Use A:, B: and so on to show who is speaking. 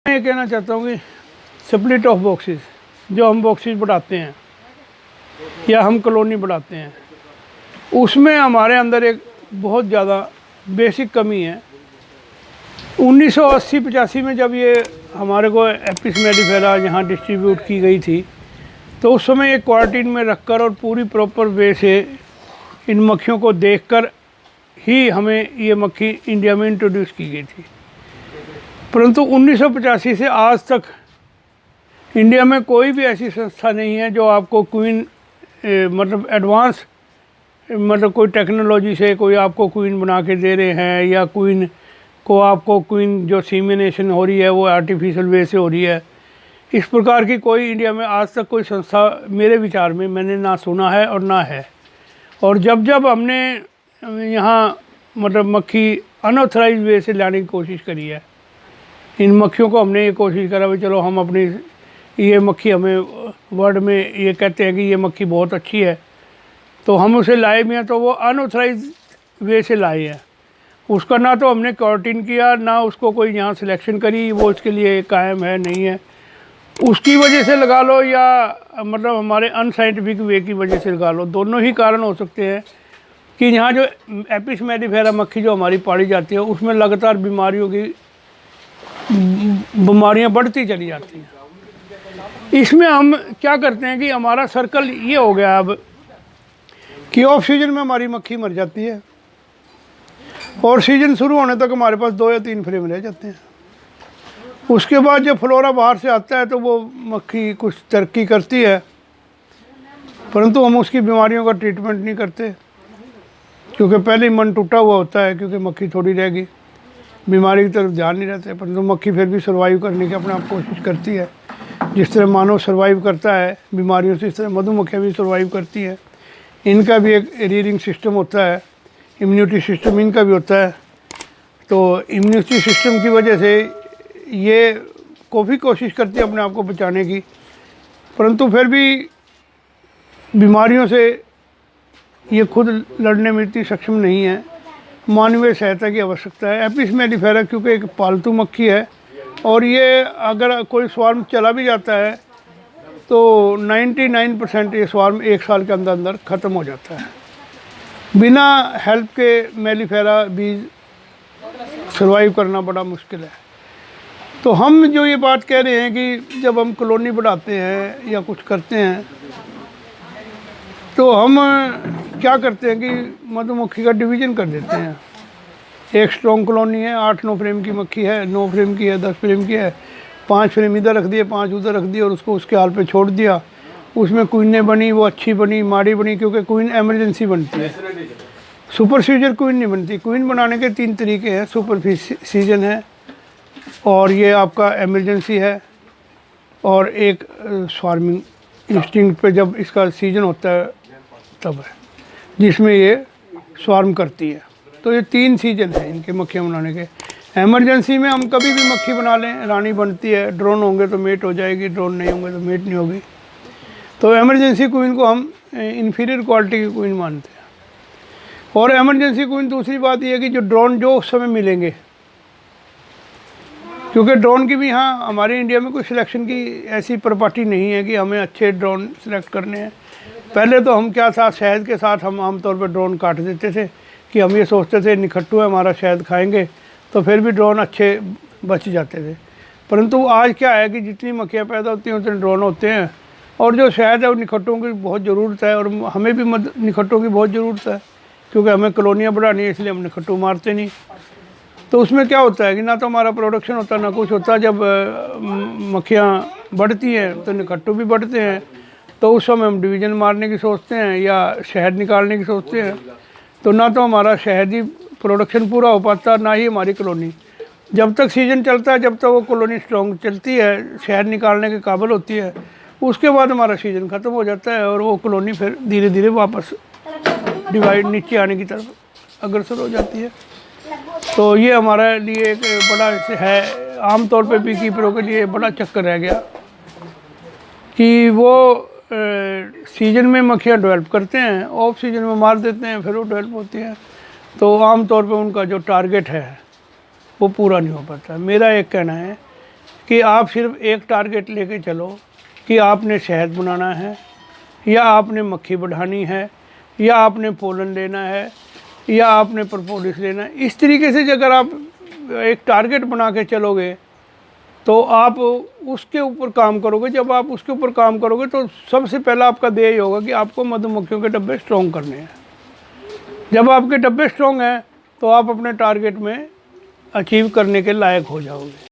A: मैं ये कहना चाहता हूँ कि स्प्लिट ऑफ बॉक्सेस जो हम बॉक्सेस बढ़ाते हैं या हम कॉलोनी बढ़ाते हैं, उसमें हमारे अंदर एक बहुत ज़्यादा बेसिक कमी है। 1980-85 में जब ये हमारे को एपिस मेलिफेरा यहाँ डिस्ट्रीब्यूट की गई थी, तो उस समय एक क्वारंटीन में रखकर और पूरी प्रॉपर वे से इन मक्खियों को देखकर ही हमें ये मक्खी इंडिया में इंट्रोड्यूस की गई थी। परंतु 1985 से आज तक इंडिया में कोई भी ऐसी संस्था नहीं है जो आपको क्वीन मतलब एडवांस मतलब कोई टेक्नोलॉजी से कोई आपको क्वीन बना के दे रहे हैं, या क्वीन को आपको क्वीन जो सीमिनेशन हो रही है वो आर्टिफिशियल वे से हो रही है। इस प्रकार की कोई इंडिया में आज तक कोई संस्था मेरे विचार में मैंने ना सुना है और ना है। और जब जब हमने यहाँ मतलब मक्खी अनऑथराइज वे से लाने की कोशिश करी है, इन मक्खियों को हमने ये कोशिश करा भाई चलो हम अपनी ये मक्खी, हमें वर्ड में ये कहते हैं कि ये मक्खी बहुत अच्छी है, तो हम उसे लाए भी हैं, तो वो अनऑथराइज वे से लाए हैं। उसका ना तो हमने क्वारंटीन किया, ना उसको कोई यहाँ सिलेक्शन करी, वो इसके लिए कायम है नहीं है, उसकी वजह से लगा लो या मतलब हमारे अनसाइंटिफिक वे की वजह से लगा लो। दोनों ही कारण हो सकते हैं कि यहाँ जो एपिस मेलिफेरा मक्खी जो हमारी पाली जाती है उसमें लगातार बीमारियाँ बढ़ती चली जाती हैं। इसमें हम क्या करते हैं कि हमारा सर्कल ये हो गया अब कि ऑफ सीजन में हमारी मक्खी मर जाती है और सीजन शुरू होने तक हमारे पास 2 या 3 फ्रेम रह जाते हैं। उसके बाद जब फ्लोरा बाहर से आता है तो वो मक्खी कुछ तरक्की करती है, परंतु हम उसकी बीमारियों का ट्रीटमेंट नहीं करते क्योंकि पहले ही मन टूटा हुआ होता है, क्योंकि मक्खी थोड़ी रहेगी, बीमारी की तरफ ध्यान नहीं रहता है। परंतु मक्खी फिर भी सर्वाइव करने की अपने आप कोशिश करती है। जिस तरह मानव सर्वाइव करता है बीमारियों से, इस तरह मधुमक्खियाँ भी सर्वाइव करती हैं। इनका भी एक रीडिंग सिस्टम होता है, इम्यूनिटी सिस्टम इनका भी होता है। तो इम्यूनिटी सिस्टम की वजह से ये काफ़ी कोशिश करती है अपने आप को बचाने की, परंतु फिर भी बीमारियों से ये खुद लड़ने में इतनी सक्षम नहीं है। मानवीय सहायता की आवश्यकता है। एपिस मेलिफेरा क्योंकि एक पालतू मक्खी है और ये अगर कोई स्वार्म चला भी जाता है तो 99% ये स्वार्म 1 साल के अंदर अंदर ख़त्म हो जाता है। बिना हेल्प के मेलिफेरा बीज सर्वाइव करना बड़ा मुश्किल है। तो हम जो ये बात कह रहे हैं कि जब हम कॉलोनी बढ़ाते हैं या कुछ करते हैं तो हम क्या करते हैं कि मधुमक्खी का डिवीज़न कर देते हैं। एक स्ट्रॉन्ग कॉलोनी है, 8-9 फ्रेम की मक्खी है, 9 फ्रेम की है, 10 फ्रेम की है, 5 फ्रेम इधर रख दिए, 5 उधर रख दिए और उसको उसके हाल पे छोड़ दिया। उसमें क्वीनें बनी, वो अच्छी बनी, माड़ी बनी, क्योंकि क्वीन एमरजेंसी बनती है, सुपर सीजन क्वीन नहीं बनती। क्वीन बनाने के 3 तरीके हैं, सुपर सीजन है और ये आपका एमरजेंसी है, और एक स्वार्मिंग इंस्टिंक्ट पे जब इसका सीजन होता है तब है जिसमें ये स्वार्म करती है। तो ये 3 सीजन है इनके मक्खियाँ बनाने के। एमरजेंसी में हम कभी भी मक्खी बना लें, रानी बनती है, ड्रोन होंगे तो मेट हो जाएगी, ड्रोन नहीं होंगे तो मेट नहीं होगी। तो एमरजेंसी क्वीन को हम इन्फीरियर क्वालिटी की क्वीन मानते हैं। और एमरजेंसी क्वीन दूसरी बात यह है कि जो ड्रोन जो उस समय मिलेंगे, क्योंकि ड्रोन की भी यहाँ हमारे इंडिया में कोई सिलेक्शन की ऐसी प्रॉपर्टी नहीं है कि हमें अच्छे ड्रोन सेलेक्ट करने हैं। पहले तो हम क्या था, शहद के साथ हम आमतौर पर ड्रोन काट देते थे कि हम ये सोचते थे निखट्टू है हमारा शहद खाएंगे, तो फिर भी ड्रोन अच्छे बच जाते थे। परंतु आज क्या है कि जितनी मक्खियाँ पैदा होती हैं उतने ड्रोन होते हैं, और जो शहद है वो निखट्टों की बहुत ज़रूरत है, और हमें भी निखट्टों की बहुत ज़रूरत है क्योंकि हमें कॉलोनियाँ बढ़ानी है, इसलिए हम निखट्टू मारते नहीं। तो उसमें क्या होता है कि ना तो हमारा प्रोडक्शन होता ना कुछ होता। जब मक्खियाँ बढ़ती हैं तो निखट्टू भी बढ़ते हैं, तो उस समय हम डिवीज़न मारने की सोचते हैं या शहद निकालने की सोचते हैं। तो ना तो हमारा शहदी प्रोडक्शन पूरा हो पाता, ना ही हमारी कॉलोनी। जब तक सीज़न चलता है, जब तक वो कॉलोनी स्ट्रॉन्ग चलती है, शहद निकालने के काबिल होती है, उसके बाद हमारा सीज़न ख़त्म हो जाता है और वो कॉलोनी फिर धीरे धीरे वापस डिवाइड नीचे आने की तरफ अग्रसर हो जाती है। तो ये हमारे लिए एक बड़ा है, आमतौर पे बी कीपरों के लिए बड़ा चक्कर रह गया कि वो सीजन में मक्खियाँ डेवलप करते हैं, ऑफ सीजन में मार देते हैं, फिर वो डेवलप होती हैं। तो आम तौर पे उनका जो टारगेट है वो पूरा नहीं हो पाता। मेरा एक कहना है कि आप सिर्फ एक टारगेट लेके चलो कि आपने शहद बनाना है, या आपने मक्खी बढ़ानी है, या आपने पोलन लेना है, या आपने प्रोपोलिस लेना है। इस तरीके से अगर आप एक टारगेट बना के चलोगे तो आप उसके ऊपर काम करोगे। जब आप उसके ऊपर काम करोगे तो सबसे पहला आपका ध्येय होगा कि आपको मधुमक्खियों के डब्बे स्ट्रॉन्ग करने हैं। जब आपके डब्बे स्ट्रॉन्ग हैं तो आप अपने टारगेट में अचीव करने के लायक हो जाओगे।